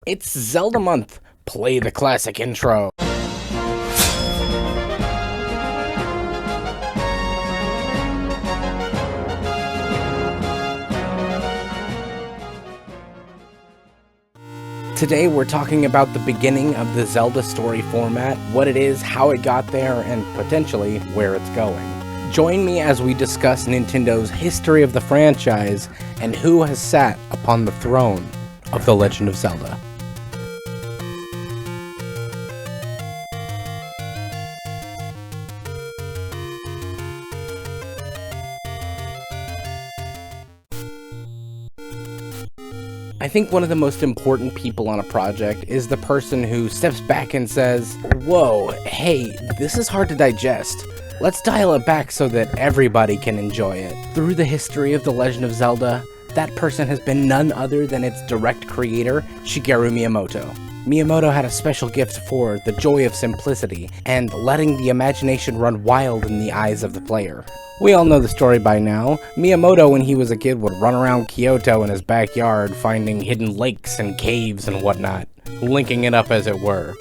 It's Zelda month. Play the classic intro. Today we're talking about the beginning of the Zelda story format, what it is, how it got there, and potentially where it's going. Join me as we discuss Nintendo's history of the franchise and who has sat upon the throne of The Legend of Zelda. I think one of the most important people on a project is the person who steps back and says, "Whoa, hey, this is hard to digest. Let's dial it back so that everybody can enjoy it." Through the history of The Legend of Zelda, that person has been none other than its direct creator, Shigeru Miyamoto. Miyamoto had a special gift for the joy of simplicity and letting the imagination run wild in the eyes of the player. We all know the story by now. Miyamoto, when he was a kid, would run around Kyoto in his backyard finding hidden lakes and caves and whatnot, linking it up as it were,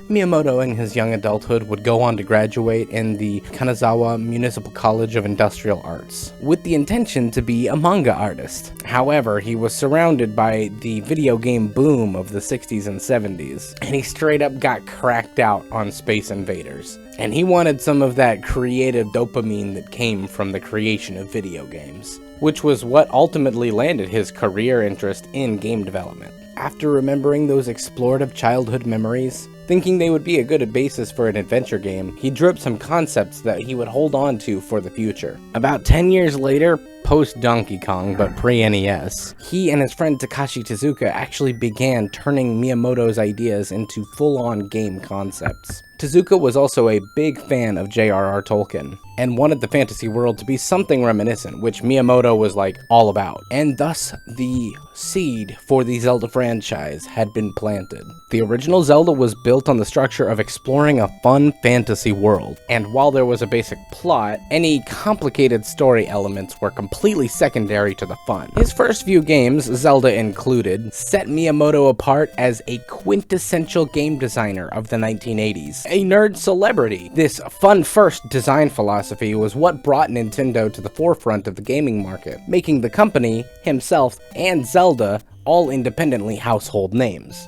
Miyamoto in his young adulthood would go on to graduate in the Kanazawa Municipal College of Industrial Arts, with the intention to be a manga artist. However, he was surrounded by the video game boom of the 60s and 70s, and he straight up got cracked out on Space Invaders. And he wanted some of that creative dopamine that came from the creation of video games, which was what ultimately landed his career interest in game development. After remembering those explorative childhood memories, thinking they would be a good basis for an adventure game, he drew up some concepts that he would hold on to for the future. About 10 years later, post-Donkey Kong but pre-NES, he and his friend Takashi Tezuka actually began turning Miyamoto's ideas into full-on game concepts. Tezuka was also a big fan of J.R.R. Tolkien, and wanted the fantasy world to be something reminiscent, which Miyamoto was all about. And thus, the seed for the Zelda franchise had been planted. The original Zelda was built on the structure of exploring a fun fantasy world, and while there was a basic plot, any complicated story elements were completely secondary to the fun. His first few games, Zelda included, set Miyamoto apart as a quintessential game designer of the 1980s. A nerd celebrity. This fun-first design philosophy was what brought Nintendo to the forefront of the gaming market, making the company, himself, and Zelda all independently household names.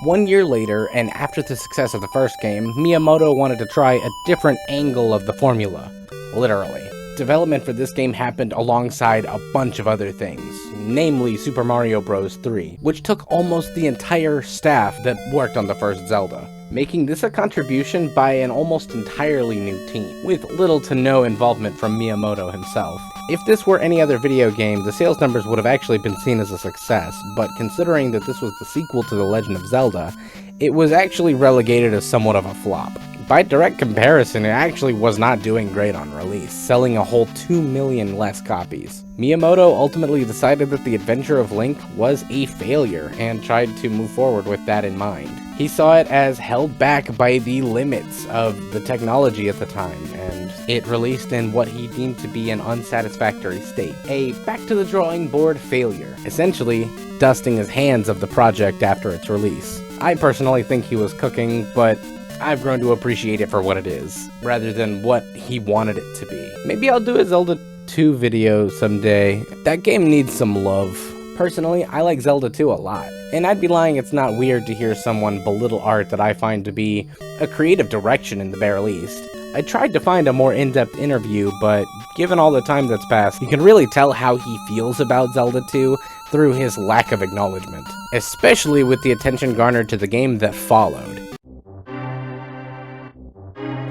1 year later, and after the success of the first game, Miyamoto wanted to try a different angle of the formula. Literally. Development for this game happened alongside a bunch of other things, namely Super Mario Bros. 3, which took almost the entire staff that worked on the first Zelda, making this a contribution by an almost entirely new team, with little to no involvement from Miyamoto himself. If this were any other video game, the sales numbers would have actually been seen as a success, but considering that this was the sequel to The Legend of Zelda, it was actually relegated as somewhat of a flop. By direct comparison, it actually was not doing great on release, selling a whole 2 million less copies. Miyamoto ultimately decided that The Adventure of Link was a failure, and tried to move forward with that in mind. He saw it as held back by the limits of the technology at the time, and it released in what he deemed to be an unsatisfactory state. A back-to-the-drawing-board failure, essentially dusting his hands of the project after its release. I personally think he was cooking, but I've grown to appreciate it for what it is, rather than what he wanted it to be. Maybe I'll do a Zelda 2 video someday. That game needs some love. Personally, I like Zelda 2 a lot, and I'd be lying it's not weird to hear someone belittle art that I find to be a creative direction in the bare least. I tried to find a more in-depth interview, but given all the time that's passed, you can really tell how he feels about Zelda 2 through his lack of acknowledgement, especially with the attention garnered to the game that followed.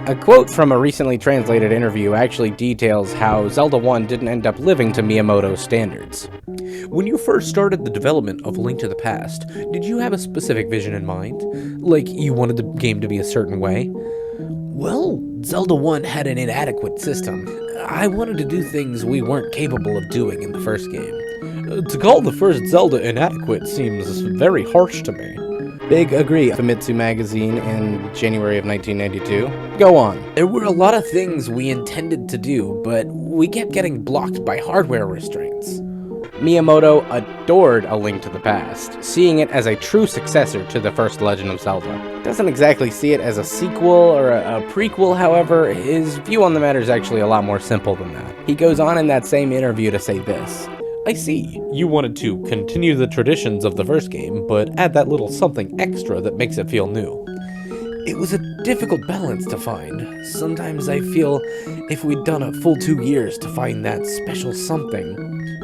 A quote from a recently translated interview actually details how Zelda 1 didn't end up living to Miyamoto's standards. When you first started the development of A Link to the Past, did you have a specific vision in mind? Like, you wanted the game to be a certain way? Well, Zelda 1 had an inadequate system. I wanted to do things we weren't capable of doing in the first game. To call the first Zelda inadequate seems very harsh to me. Big agree. Famitsu magazine in January of 1992. Go on. There were a lot of things we intended to do, but we kept getting blocked by hardware restraints. Miyamoto adored A Link to the Past, seeing it as a true successor to the first Legend of Zelda. Doesn't exactly see it as a sequel or a prequel, however, his view on the matter is actually a lot more simple than that. He goes on in that same interview to say this: I see. You wanted to continue the traditions of the first game, but add that little something extra that makes it feel new. It was a difficult balance to find. Sometimes I feel if we'd done a full 2 years to find that special something,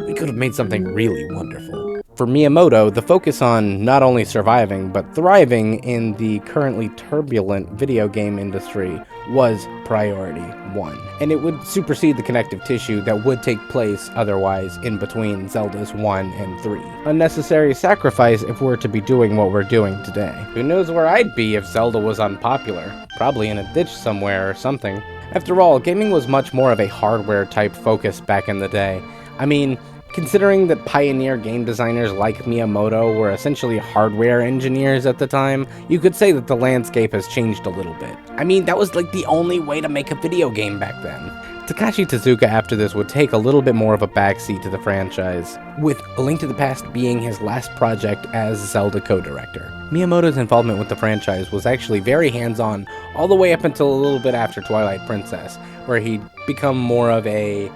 we could have made something really wonderful. For Miyamoto, the focus on not only surviving, but thriving in the currently turbulent video game industry was priority one, and it would supersede the connective tissue that would take place otherwise in between Zeldas 1 and 3. Unnecessary sacrifice if we're to be doing what we're doing today. Who knows where I'd be if Zelda was unpopular? Probably in a ditch somewhere or something. After all, gaming was much more of a hardware-type focus back in the day. I mean, considering that pioneer game designers like Miyamoto were essentially hardware engineers at the time, you could say that the landscape has changed a little bit. I mean, that was like the only way to make a video game back then. Takashi Tezuka after this would take a little bit more of a backseat to the franchise, with A Link to the Past being his last project as Zelda co-director. Miyamoto's involvement with the franchise was actually very hands-on all the way up until a little bit after Twilight Princess, where he'd become more of a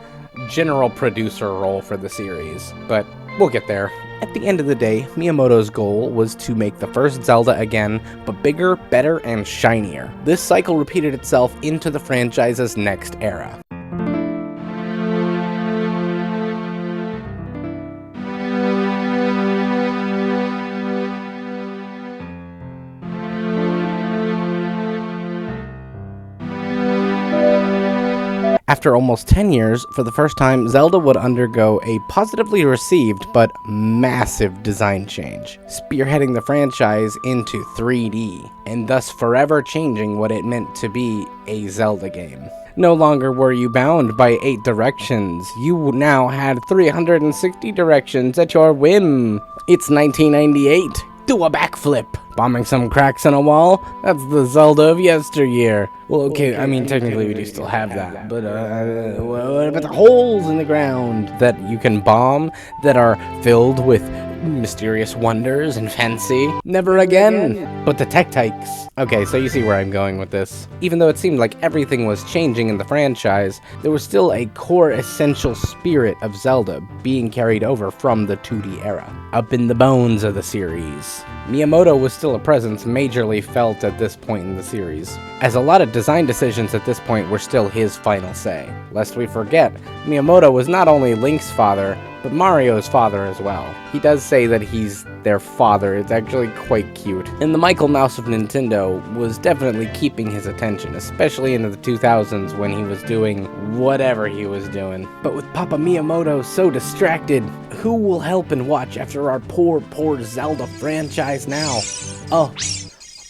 general producer role for the series, but we'll get there. At the end of the day, Miyamoto's goal was to make the first Zelda again, but bigger, better, and shinier. This cycle repeated itself into the franchise's next era. After almost 10 years, for the first time, Zelda would undergo a positively received but massive design change, spearheading the franchise into 3D, and thus forever changing what it meant to be a Zelda game. No longer were you bound by 8 directions, you now had 360 directions at your whim. It's 1998. Do a backflip. Bombing some cracks in a wall? That's the Zelda of yesteryear. Well, okay, I mean, technically we do still have that, but what about the holes in the ground that you can bomb that are filled with mysterious wonders and fancy? Never again. But the tech tykes. Okay, so you see where I'm going with this. Even though it seemed like everything was changing in the franchise, there was still a core essential spirit of Zelda being carried over from the 2D era, up in the bones of the series. Miyamoto was still a presence majorly felt at this point in the series, as a lot of design decisions at this point were still his final say. Lest we forget, Miyamoto was not only Link's father, but Mario's father as well. He does say that he's their father, it's actually quite cute. And the Michael Mouse of Nintendo was definitely keeping his attention, especially into the 2000s when he was doing whatever he was doing. But with Papa Miyamoto so distracted, who will help and watch after our poor Zelda franchise now? Oh,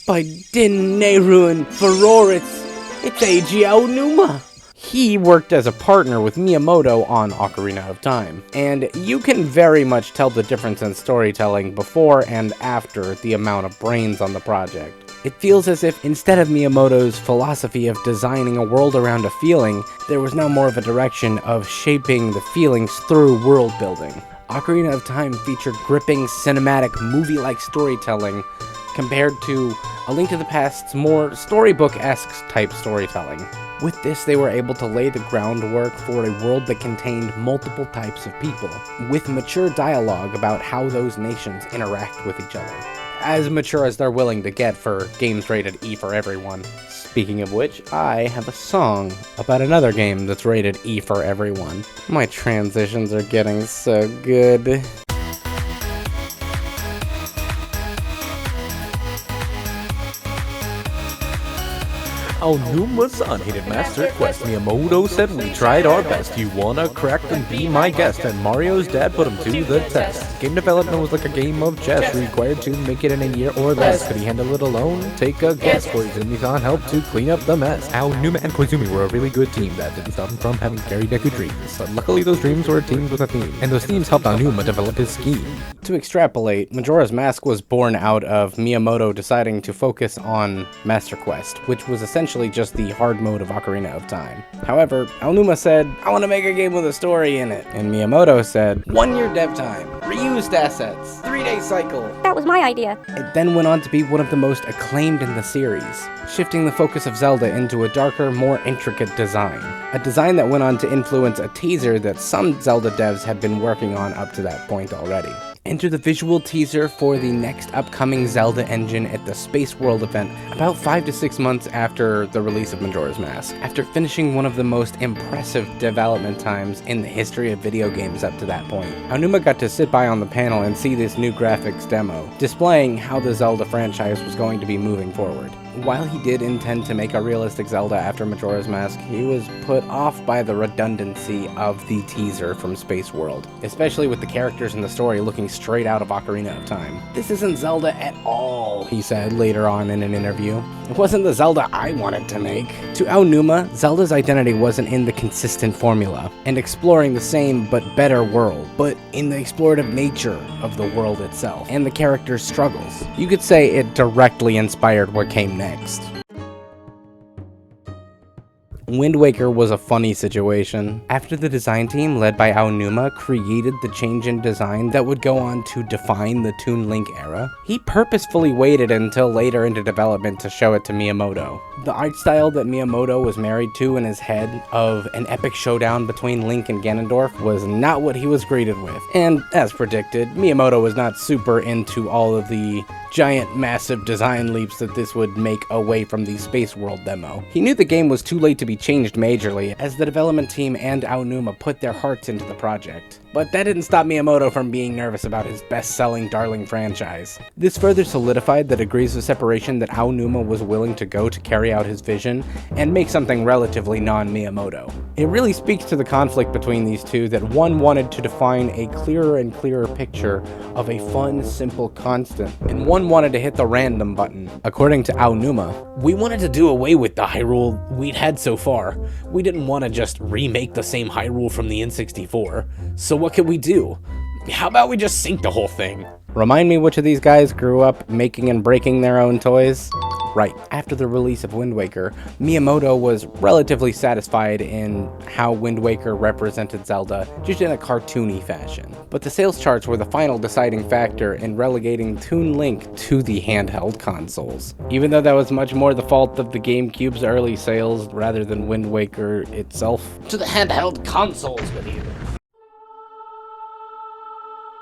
by Din Neruin Furoritz, it's Eiji Aonuma. He worked as a partner with Miyamoto on Ocarina of Time, and you can very much tell the difference in storytelling before and after the amount of brains on the project. It feels as if instead of Miyamoto's philosophy of designing a world around a feeling, there was now more of a direction of shaping the feelings through world building. Ocarina of Time featured gripping, cinematic, movie-like storytelling compared to A Link to the Past's more storybook-esque type storytelling. With this, they were able to lay the groundwork for a world that contained multiple types of people, with mature dialogue about how those nations interact with each other. As mature as they're willing to get for games rated E for everyone. Speaking of which, I have a song about another game that's rated E for everyone. My transitions are getting so good. Aonuma-san hated Master Quest. Miyamoto said we tried our best. You wanna crack and be my guest. And Mario's dad put him to the test. Game development was like a game of chess. Required to make it in a year or less. Could he handle it alone? Take a guess. Koizumi-san helped to clean up the mess. Aonuma and Koizumi were a really good team that didn't stop him from having very deku dreams. But luckily those dreams were teamed with a theme. And those themes helped Aonuma develop his scheme. To extrapolate, Majora's Mask was born out of Miyamoto deciding to focus on Master Quest, which was essentially just the hard mode of Ocarina of Time. However, Aonuma said, I want to make a game with a story in it. And Miyamoto said, 1 year dev time, reused assets, 3-day cycle. That was my idea. It then went on to be one of the most acclaimed in the series, shifting the focus of Zelda into a darker, more intricate design. A design that went on to influence a teaser that some Zelda devs had been working on up to that point already. Enter the visual teaser for the next upcoming Zelda engine at the Space World event about 5 to 6 months after the release of Majora's Mask. After finishing one of the most impressive development times in the history of video games up to that point, Aonuma got to sit by on the panel and see this new graphics demo, displaying how the Zelda franchise was going to be moving forward. While he did intend to make a realistic Zelda after Majora's Mask, he was put off by the redundancy of the teaser from Space World, especially with the characters in the story looking straight out of Ocarina of Time. This isn't Zelda at all, he said later on in an interview. It wasn't the Zelda I wanted to make. To Aonuma, Zelda's identity wasn't in the consistent formula and exploring the same but better world, but in the explorative nature of the world itself and the characters' struggles. You could say it directly inspired what came next. Wind Waker was a funny situation. After the design team led by Aonuma created the change in design that would go on to define the Toon Link era, he purposefully waited until later into development to show it to Miyamoto. The art style that Miyamoto was married to in his head of an epic showdown between Link and Ganondorf was not what he was greeted with. And as predicted, Miyamoto was not super into all of the giant massive design leaps that this would make away from the Space World demo. He knew the game was too late to be changed majorly, as the development team and Aonuma put their hearts into the project. But that didn't stop Miyamoto from being nervous about his best-selling darling franchise. This further solidified the degrees of separation that Aonuma was willing to go to carry out his vision and make something relatively non-Miyamoto. It really speaks to the conflict between these two that one wanted to define a clearer and clearer picture of a fun, simple constant, and one wanted to hit the random button. According to Aonuma, we wanted to do away with the Hyrule we'd had so far. We didn't want to just remake the same Hyrule from the N64. So what could we do? How about we just sync the whole thing? Remind me which of these guys grew up making and breaking their own toys? Right, after the release of Wind Waker, Miyamoto was relatively satisfied in how Wind Waker represented Zelda, just in a cartoony fashion. But the sales charts were the final deciding factor in relegating Toon Link to the handheld consoles. Even though that was much more the fault of the GameCube's early sales rather than Wind Waker itself. To the handheld consoles with you.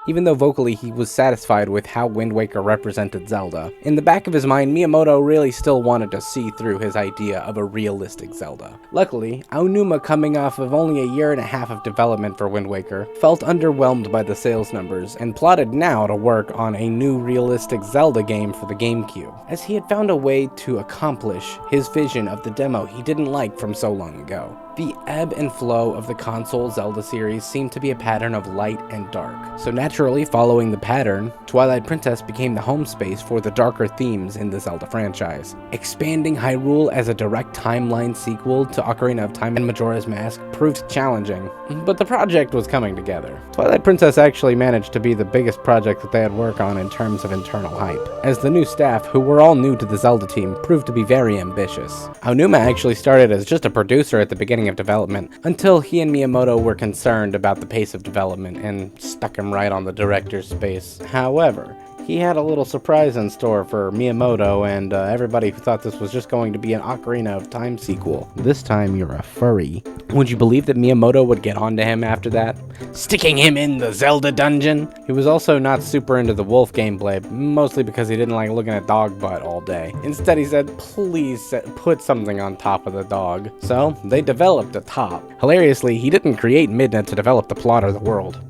Even though vocally he was satisfied with how Wind Waker represented Zelda, in the back of his mind, Miyamoto really still wanted to see through his idea of a realistic Zelda. Luckily, Aonuma, coming off of only a year and a half of development for Wind Waker, felt underwhelmed by the sales numbers and plotted now to work on a new realistic Zelda game for the GameCube, as he had found a way to accomplish his vision of the demo he didn't like from so long ago. The ebb and flow of the console Zelda series seemed to be a pattern of light and dark, so naturally following the pattern, Twilight Princess became the home space for the darker themes in the Zelda franchise. Expanding Hyrule as a direct timeline sequel to Ocarina of Time and Majora's Mask proved challenging, but the project was coming together. Twilight Princess actually managed to be the biggest project that they had worked on in terms of internal hype, as the new staff, who were all new to the Zelda team, proved to be very ambitious. Aonuma actually started as just a producer at the beginning of development, until he and Miyamoto were concerned about the pace of development and stuck him right on the director's space. However, he had a little surprise in store for Miyamoto and everybody who thought this was just going to be an Ocarina of Time sequel. This time you're a furry. Would you believe that Miyamoto would get onto him after that? Sticking him in the Zelda dungeon? He was also not super into the wolf gameplay, mostly because he didn't like looking at dog butt all day. Instead he said, please put something on top of the dog. So, they developed a top. Hilariously, he didn't create Midna to develop the plot or the world.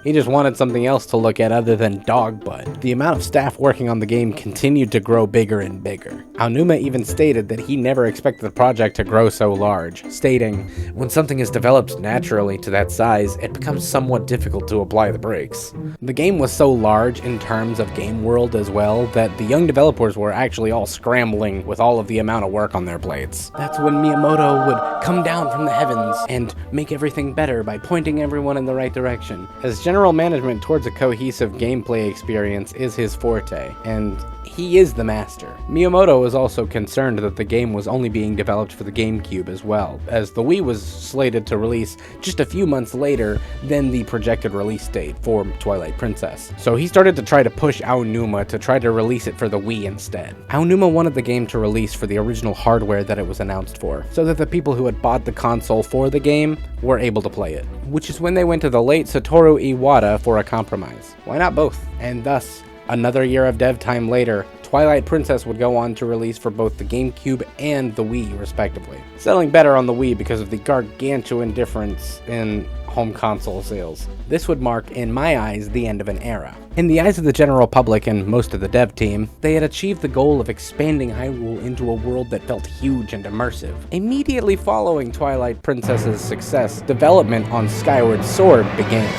He just wanted something else to look at other than dog butt. The amount of staff working on the game continued to grow bigger and bigger. Aonuma even stated that he never expected the project to grow so large, stating, When something is developed naturally to that size, it becomes somewhat difficult to apply the brakes. the game was so large in terms of game world as well that the young developers were actually all scrambling with all of the amount of work on their plates. That's when Miyamoto would come down from the heavens and make everything better by pointing everyone in the right direction, as general management towards a cohesive gameplay experience is his forte, and he is the master. Miyamoto was also concerned that the game was only being developed for the GameCube as well, as the Wii was slated to release just a few months later than the projected release date for Twilight Princess. So he started to try to push Aonuma to try to release it for the Wii instead. Aonuma wanted the game to release for the original hardware that it was announced for, so that the people who had bought the console for the game were able to play it, which is when they went to the late Satoru Iwata for a compromise. Why not both? And thus, another year of dev time later, Twilight Princess would go on to release for both the GameCube and the Wii, respectively, selling better on the Wii because of the gargantuan difference in home console sales. This would mark, in my eyes, the end of an era. In the eyes of the general public and most of the dev team, they had achieved the goal of expanding Hyrule into a world that felt huge and immersive. Immediately following Twilight Princess's success, development on Skyward Sword began.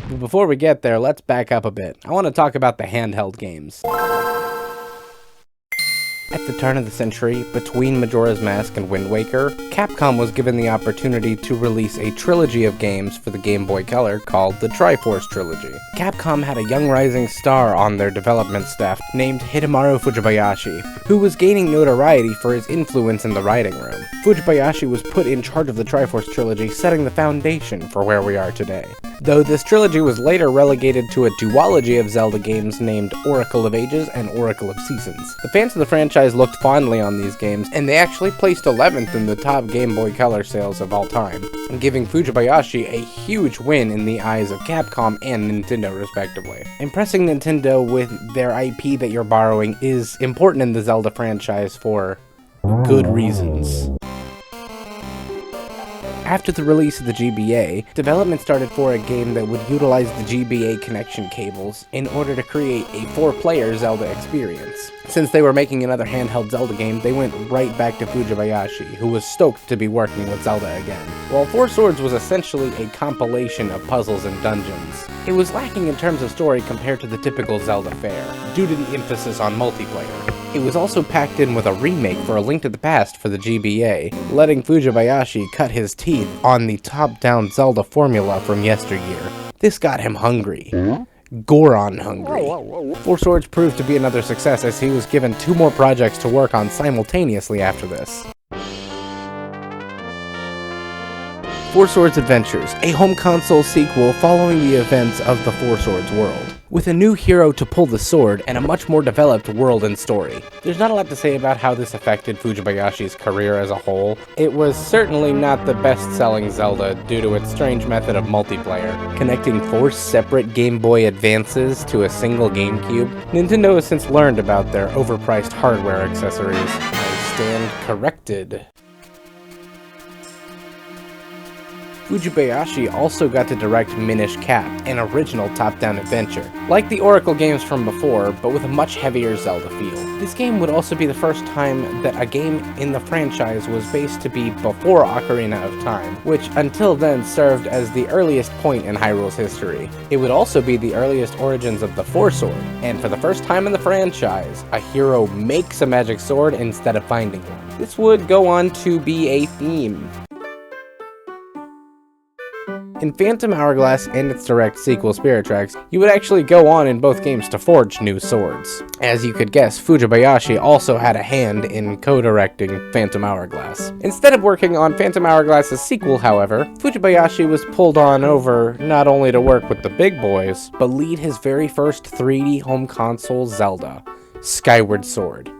But before we get there, let's back up a bit. I want to talk about the handheld games. At the turn of the century, between Majora's Mask and Wind Waker, Capcom was given the opportunity to release a trilogy of games for the Game Boy Color called the Triforce Trilogy. Capcom had a young rising star on their development staff named Hidemaru Fujibayashi, who was gaining notoriety for his influence in the writing room. Fujibayashi was put in charge of the Triforce Trilogy, setting the foundation for where we are today. Though this trilogy was later relegated to a duology of Zelda games named Oracle of Ages and Oracle of Seasons. The fans of the franchise looked fondly on these games, and they actually placed 11th in the top Game Boy Color sales of all time, giving Fujibayashi a huge win in the eyes of Capcom and Nintendo respectively. Impressing Nintendo with their IP that you're borrowing is important in the Zelda franchise for good reasons. After the release of the GBA, development started for a game that would utilize the GBA connection cables in order to create a 4-player Zelda experience. Since they were making another handheld Zelda game, they went right back to Fujibayashi, who was stoked to be working with Zelda again. While Four Swords was essentially a compilation of puzzles and dungeons, it was lacking in terms of story compared to the typical Zelda fare, due to the emphasis on multiplayer. It was also packed in with a remake for A Link to the Past for the GBA, letting Fujibayashi cut his teeth on the top-down Zelda formula from yesteryear. This got him hungry. Goron hungry. Four Swords proved to be another success as he was given 2 more projects to work on simultaneously after this. Four Swords Adventures, a home console sequel following the events of the Four Swords world, with a new hero to pull the sword and a much more developed world and story. There's not a lot to say about how this affected Fujibayashi's career as a whole. It was certainly not the best-selling Zelda due to its strange method of multiplayer, connecting 4 separate Game Boy Advances to a single GameCube. Nintendo has since learned about their overpriced hardware accessories. I stand corrected. Fujibayashi also got to direct Minish Cap, an original top-down adventure, like the Oracle games from before, but with a much heavier Zelda feel. This game would also be the first time that a game in the franchise was based to be before Ocarina of Time, which until then served as the earliest point in Hyrule's history. It would also be the earliest origins of the Four Sword, and for the first time in the franchise, a hero makes a magic sword instead of finding one. This would go on to be a theme. In Phantom Hourglass and its direct sequel Spirit Tracks, you would actually go on in both games to forge new swords. As you could guess, Fujibayashi also had a hand in co-directing Phantom Hourglass. Instead of working on Phantom Hourglass's sequel, however, Fujibayashi was pulled on over not only to work with the big boys, but lead his very first 3D home console Zelda, Skyward Sword.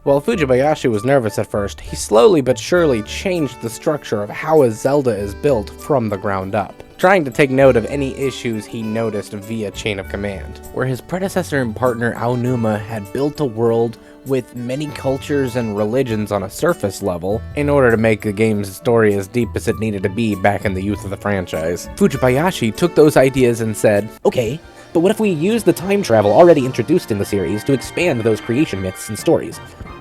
While Fujibayashi was nervous at first, he slowly but surely changed the structure of how a Zelda is built from the ground up, trying to take note of any issues he noticed via chain of command. Where his predecessor and partner Aonuma had built a world with many cultures and religions on a surface level in order to make the game's story as deep as it needed to be back in the youth of the franchise. Fujibayashi took those ideas and said, okay, but what if we use the time travel already introduced in the series to expand those creation myths and stories,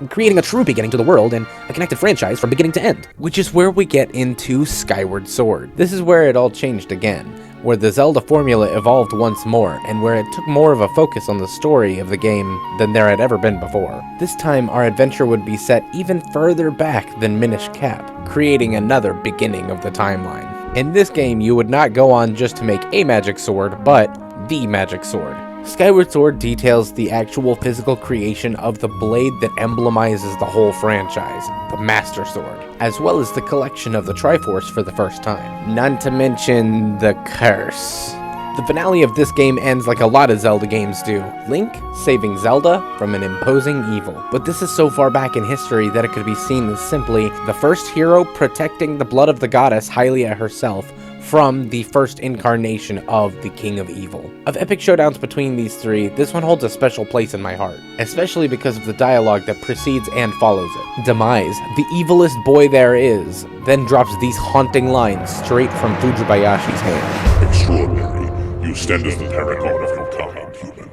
creating a true beginning to the world and a connected franchise from beginning to end? Which is where we get into Skyward Sword. This is where it all changed again, where the Zelda formula evolved once more, and where it took more of a focus on the story of the game than there had ever been before. This time, our adventure would be set even further back than Minish Cap, creating another beginning of the timeline. In this game, you would not go on just to make a magic sword, but the magic sword. Skyward Sword details the actual physical creation of the blade that emblemizes the whole franchise, the Master Sword, as well as the collection of the Triforce for the first time. Not to mention the curse. The finale of this game ends like a lot of Zelda games do. Link saving Zelda from an imposing evil. But this is so far back in history that it could be seen as simply the first hero protecting the blood of the goddess Hylia herself from the first incarnation of the King of Evil. Of epic showdowns between these three, this one holds a special place in my heart, especially because of the dialogue that precedes and follows it. Demise, the evilest boy there is, then drops these haunting lines straight from Fujibayashi's hand. Extraordinary. You stand as the paragon of your kind, human.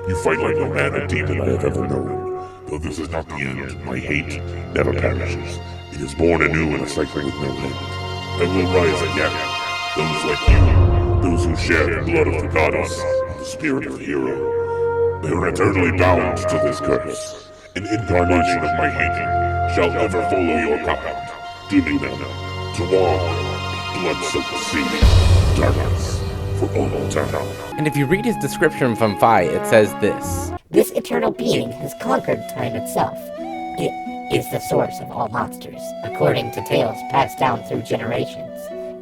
You fight like no man and demon I have ever known. Though this is not the end, my hate never perishes. It is born anew in a cycle with no end. I will rise again. Those like you, those who share the blood of the goddess, the spirit of the hero, they are eternally bound to this curse. An incarnation of my hate shall ever follow your compound, dooming them to walk blood-soaked sea, darkness for all time. And if you read his description from Fi, it says this. This eternal being has conquered time itself. It is the source of all monsters, according to tales passed down through generations.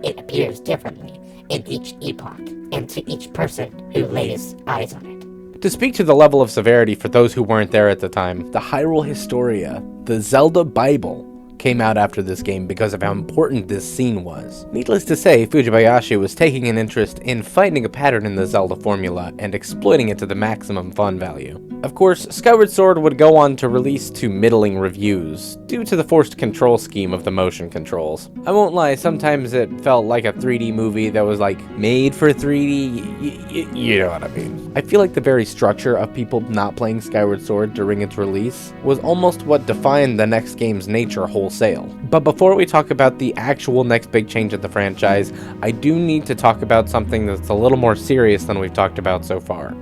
It appears differently in each epoch, and to each person who lays eyes on it. To speak to the level of severity for those who weren't there at the time, the Hyrule Historia, the Zelda Bible, came out after this game because of how important this scene was. Needless to say, Fujibayashi was taking an interest in finding a pattern in the Zelda formula and exploiting it to the maximum fun value. Of course, Skyward Sword would go on to release to middling reviews, due to the forced control scheme of the motion controls. I won't lie, sometimes it felt like a 3D movie that was like, made for 3D, you know what I mean. I feel like the very structure of people not playing Skyward Sword during its release was almost what defined the next game's nature wholesale. But before we talk about the actual next big change in the franchise, I do need to talk about something that's a little more serious than we've talked about so far.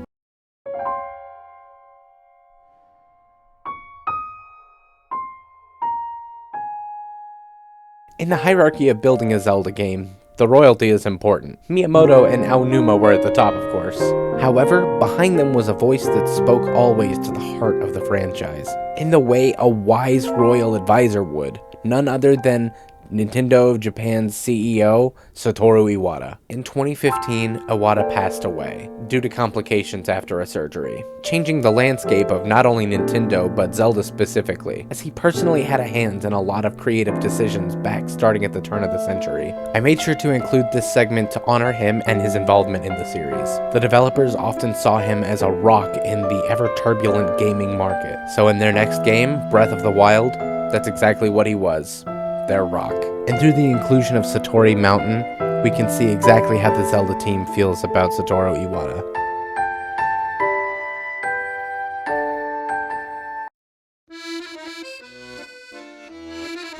In the hierarchy of building a Zelda game, the royalty is important. Miyamoto and Aonuma were at the top, of course. However, behind them was a voice that spoke always to the heart of the franchise, in the way a wise royal advisor would, none other than Nintendo of Japan's CEO, Satoru Iwata. In 2015, Iwata passed away due to complications after a surgery, changing the landscape of not only Nintendo but Zelda specifically, as he personally had a hand in a lot of creative decisions back starting at the turn of the century. I made sure to include this segment to honor him and his involvement in the series. The developers often saw him as a rock in the ever-turbulent gaming market, so in their next game, Breath of the Wild, that's exactly what he was. Their rock. And through the inclusion of Satori Mountain, we can see exactly how the Zelda team feels about Satoru Iwata.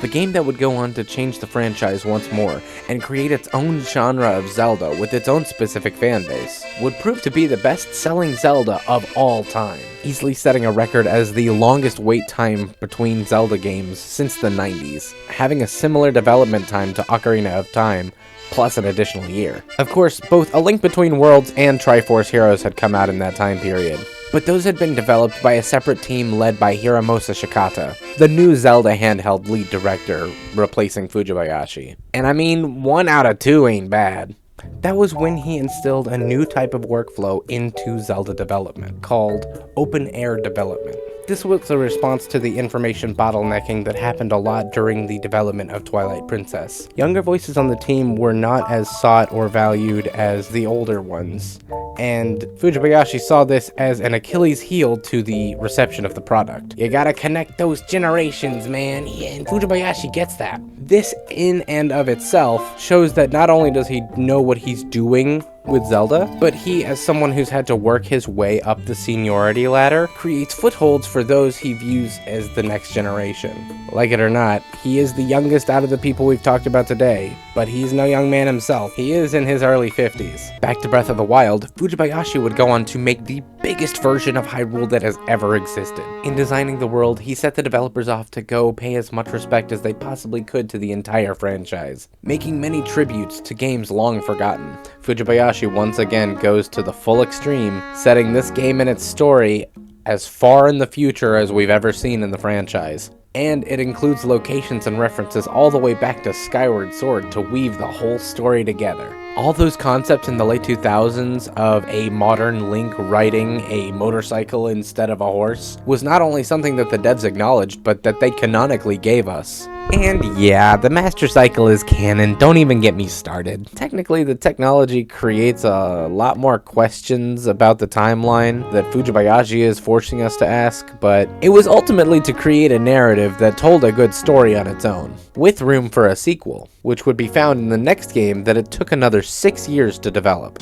The game that would go on to change the franchise once more and create its own genre of Zelda with its own specific fanbase would prove to be the best-selling Zelda of all time, easily setting a record as the longest wait time between Zelda games since the 90s, having a similar development time to Ocarina of Time, plus an additional year. Of course, both A Link Between Worlds and Triforce Heroes had come out in that time period, but those had been developed by a separate team led by Hiramosa Shikata, the new Zelda handheld lead director, replacing Fujibayashi. And I mean, 1 out of 2 ain't bad. That was when he instilled a new type of workflow into Zelda development, called open air development. This was a response to the information bottlenecking that happened a lot during the development of Twilight Princess. Younger voices on the team were not as sought or valued as the older ones, and Fujibayashi saw this as an Achilles heel to the reception of the product. You gotta connect those generations, man, yeah, and Fujibayashi gets that. This in and of itself shows that not only does he know what he's doing with Zelda, but he, as someone who's had to work his way up the seniority ladder, creates footholds for those he views as the next generation. Like it or not, he is the youngest out of the people we've talked about today, but he's no young man himself. He is in his early 50s. Back to Breath of the Wild, Fujibayashi would go on to make the biggest version of Hyrule that has ever existed. In designing the world, he set the developers off to go pay as much respect as they possibly could to the entire franchise, making many tributes to games long forgotten. Fujibayashi once again goes to the full extreme, setting this game and its story as far in the future as we've ever seen in the franchise. And it includes locations and references all the way back to Skyward Sword to weave the whole story together. All those concepts in the late 2000s of a modern Link riding a motorcycle instead of a horse was not only something that the devs acknowledged, but that they canonically gave us. And yeah, the Master Cycle is canon, don't even get me started. Technically, the technology creates a lot more questions about the timeline that Fujibayashi is forcing us to ask, but it was ultimately to create a narrative that told a good story on its own, with room for a sequel, which would be found in the next game that it took another 6 years to develop.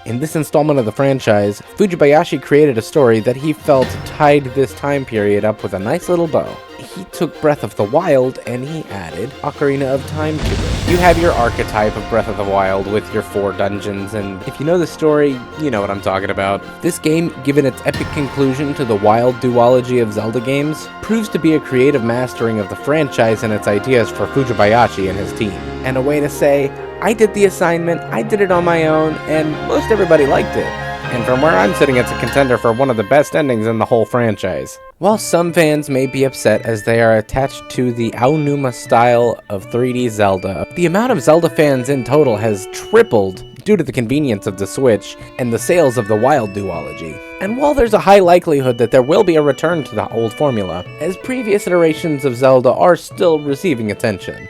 In this installment of the franchise, Fujibayashi created a story that he felt tied this time period up with a nice little bow. He took Breath of the Wild and he added Ocarina of Time to it. You have your archetype of Breath of the Wild with your 4 dungeons, and if you know the story, you know what I'm talking about. This game, given its epic conclusion to the wild duology of Zelda games, proves to be a creative mastering of the franchise and its ideas for Fujibayashi and his team, and a way to say, I did the assignment, I did it on my own, and most everybody liked it. And from where I'm sitting, it's a contender for one of the best endings in the whole franchise. While some fans may be upset as they are attached to the Aonuma style of 3D Zelda, the amount of Zelda fans in total has tripled due to the convenience of the Switch and the sales of the Wild duology. And while there's a high likelihood that there will be a return to the old formula, as previous iterations of Zelda are still receiving attention.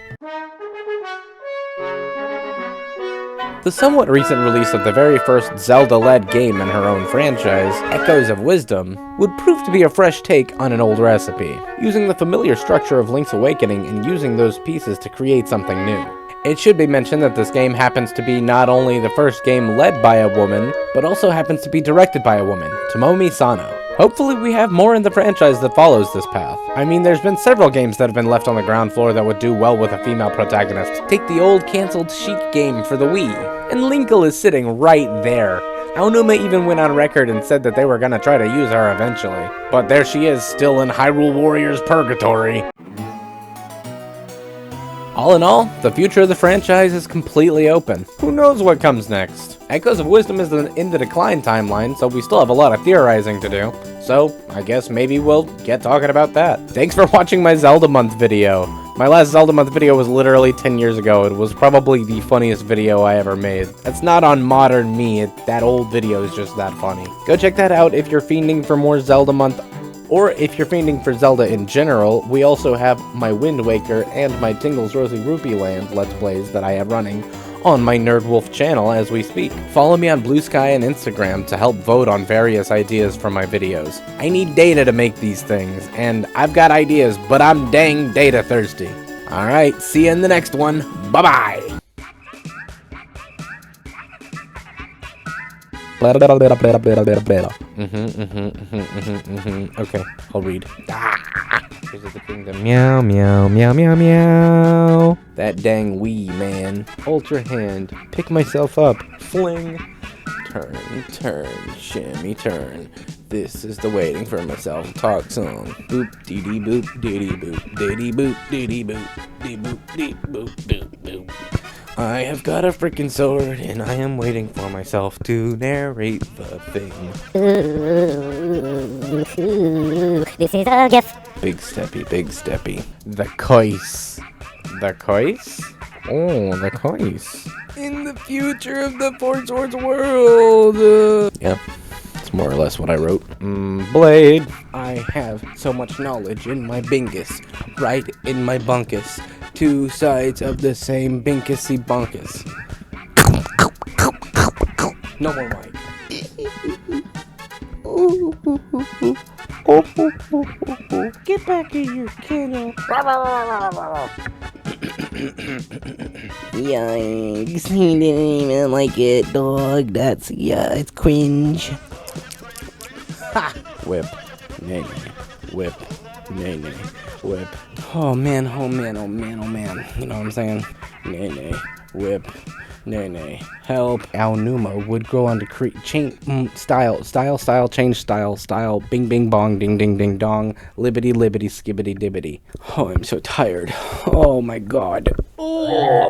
The somewhat recent release of the very first Zelda-led game in her own franchise, Echoes of Wisdom, would prove to be a fresh take on an old recipe, using the familiar structure of Link's Awakening and using those pieces to create something new. It should be mentioned that this game happens to be not only the first game led by a woman, but also happens to be directed by a woman, Tomomi Sano. Hopefully we have more in the franchise that follows this path. I mean, there's been several games that have been left on the ground floor that would do well with a female protagonist. Take the old cancelled Sheik game for the Wii, and Linkle is sitting right there. Aonuma even went on record and said that they were gonna try to use her eventually. But there she is, still in Hyrule Warriors purgatory. All in all, the future of the franchise is completely open. Who knows what comes next? Echoes of Wisdom is in the decline timeline, so we still have a lot of theorizing to do. So, I guess maybe we'll get talking about that. Thanks for watching my Zelda Month video. My last Zelda Month video was literally 10 years ago. It was probably the funniest video I ever made. That's not on modern me, that old video is just that funny. Go check that out if you're fiending for more Zelda Month. Or if you're fiending for Zelda in general, we also have my Wind Waker and my Tingle's Rosy Rupee Land Let's Plays that I have running on my Nerdwulf channel as we speak. Follow me on BlueSky and Instagram to help vote on various ideas for my videos. I need data to make these things, and I've got ideas, but I'm dang data thirsty. Alright, see you in the next one. Bye-bye! Okay, I'll read. Tears of the Kingdom. Meow, meow, meow, meow, meow. That dang Wii, man. Ultra hand. Pick myself up. Fling. Turn, turn, shimmy, turn. This is the waiting for myself talk song. Boop, dee dee boop, dee dee boop, dee dee boop, dee dee boop, dee boop, dee boop, boop, boop. I have got a freaking sword, and I am waiting for myself to narrate the thing. This is a gift. Big steppy, big steppy. The cois. The cois? Oh, the cois. In the future of the Four Swords world. Yep, it's more or less that's what I wrote. Blade. I have so much knowledge in my bingus, right in my bunkus. Two sides of the same binkissy bunkus. No more Mike. Get back in your kennel. Yikes, he didn't even like it, dog. It's cringe. Whip. Nay, nay. Whip. Nay, nay. Whip. Oh man, oh man, oh man, oh man. You know what I'm saying? Nay, nay. Whip. Nay, nay. Help. Aonuma would grow on to style, change style, bing, bing, bong, ding, ding, ding, dong, libbity, libbity, skibbity, dibbity. Oh, I'm so tired. Oh my god. Oh.